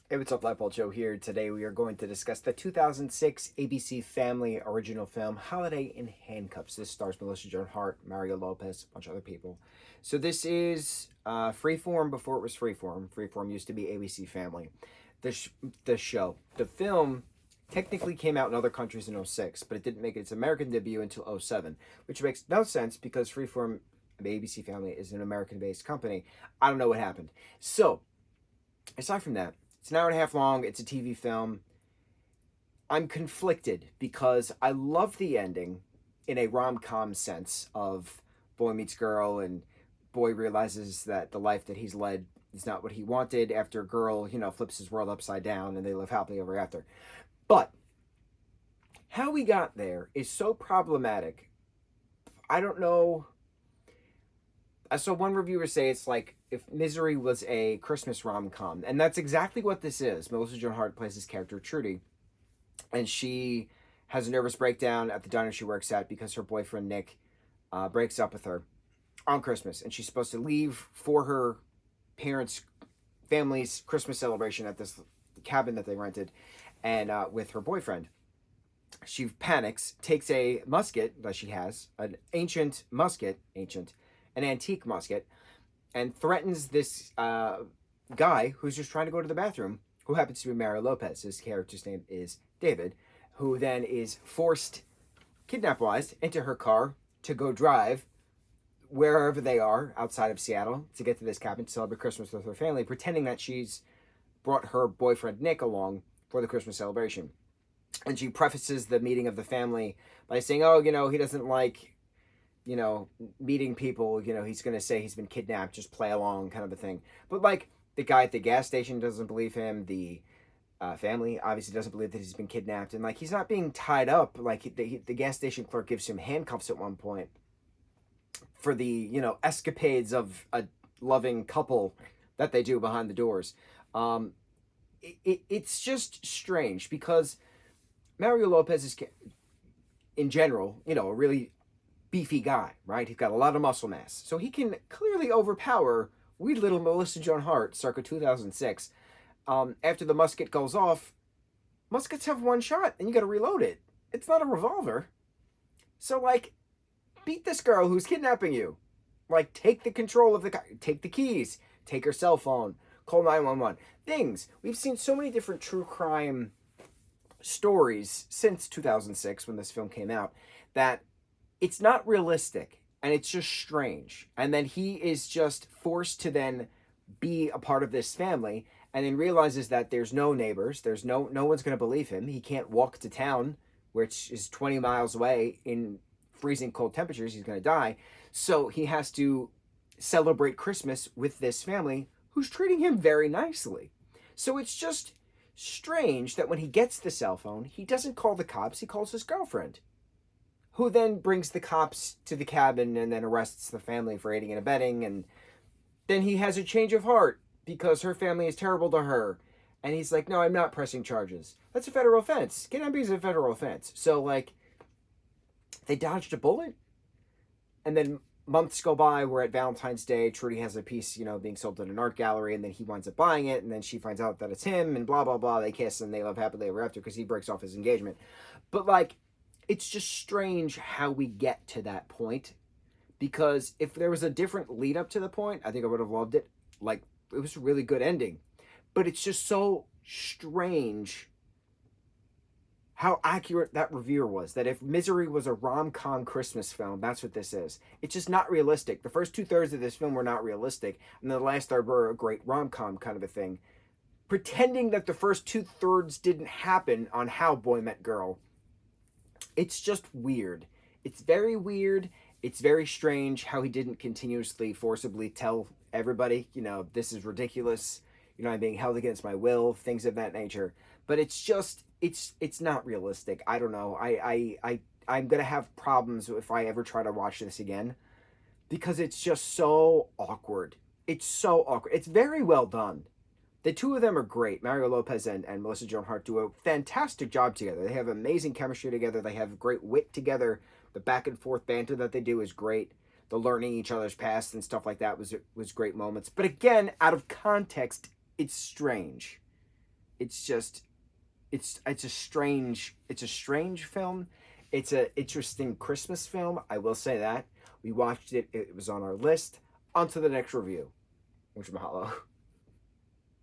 Hey, what's up, lightboltjoe here. Today we are going to discuss the 2006 ABC Family original film, Holiday in Handcuffs. This stars Melissa Joan Hart, Mario Lopez, a bunch of other people. So this is Freeform before it was Freeform. Freeform used to be ABC Family. The, sh- the show. The film technically came out in other countries in '06, but it didn't make its American debut until '07, which makes no sense because Freeform, the ABC Family, is an American-based company. I don't know what happened. So, aside from that, it's an hour and a half long. It's a TV film. I'm conflicted because I love the ending in a rom com sense of boy meets girl and boy realizes that the life that he's led is not what he wanted after girl, flips his world upside down and they live happily ever after. But how we got there is so problematic. I don't know. I saw one reviewer say it's like if Misery was a Christmas rom com, and that's exactly what this is. Melissa Joan Hart plays this character Trudy, and she has a nervous breakdown at the diner she works at because her boyfriend Nick breaks up with her on Christmas, and she's supposed to leave for her parents' family's Christmas celebration at this cabin that they rented, and with her boyfriend. She panics, takes a musket that she has, an ancient musket, an antique musket, and threatens this guy who's just trying to go to the bathroom, who happens to be Mario Lopez. His character's name is David, who then is forced, kidnap-wise, into her car to go drive wherever they are outside of Seattle to get to this cabin to celebrate Christmas with her family, pretending that she's brought her boyfriend Nick along for the Christmas celebration. And she prefaces the meeting of the family by saying, oh, he doesn't like meeting people, he's going to say he's been kidnapped, just play along kind of a thing. But like the guy at the gas station doesn't believe him. The family obviously doesn't believe that he's been kidnapped. And like he's not being tied up. Like the gas station clerk gives him handcuffs at one point for the, escapades of a loving couple that they do behind the doors. It's just strange because Mario Lopez is, in general, a really beefy guy, right? He's got a lot of muscle mass. So he can clearly overpower wee little Melissa Joan Hart, circa 2006. After the musket goes off, muskets have one shot and you got to reload it. It's not a revolver. So, like, beat this girl who's kidnapping you. Like, take the control of take the keys, take her cell phone, call 911. Things. We've seen so many different true crime stories since 2006 when this film came out that it's not realistic and it's just strange. And then he is just forced to then be a part of this family and then realizes that there's no neighbors, there's no one's going to believe him. He can't walk to town, which is 20 miles away in freezing cold temperatures. He's going to die. So he has to celebrate Christmas with this family who's treating him very nicely. So it's just strange that when he gets the cell phone, he doesn't call the cops, he calls his girlfriend, who then brings the cops to the cabin and then arrests the family for aiding and abetting. And then he has a change of heart because her family is terrible to her. And he's like, no, I'm not pressing charges. That's a federal offense. Kidnapping is a federal offense. So, like, they dodged a bullet. And then months go by. We're at Valentine's Day. Trudy has a piece, being sold at an art gallery. And then he winds up buying it. And then she finds out that it's him. And blah, blah, blah. They kiss and they live happily ever after because he breaks off his engagement. But, like, it's just strange how we get to that point, because if there was a different lead up to the point, I think I would have loved it. Like, it was a really good ending, but it's just so strange how accurate that reviewer was, that if Misery was a rom-com Christmas film, that's what this is. It's just not realistic. The first 2/3 of this film were not realistic, and the last third were a great rom-com kind of a thing, pretending that the first 2/3 didn't happen on How Boy Met Girl. It's just weird. It's very weird. It's very strange how he didn't continuously, forcibly tell everybody, this is ridiculous. I'm being held against my will, things of that nature. But it's just, it's not realistic. I don't know. I'm gonna have problems if I ever try to watch this again because it's just so awkward. It's so awkward. It's very well done. The two of them are great. Mario Lopez and Melissa Joan Hart do a fantastic job together. They have amazing chemistry together. They have great wit together. The back and forth banter that they do is great. The learning each other's past and stuff like that was great moments. But again, out of context, it's strange. it's just it's a strange film. It's a interesting Christmas film. I will say that we watched it. It was on our list. On to the next review. Mucho mahalo.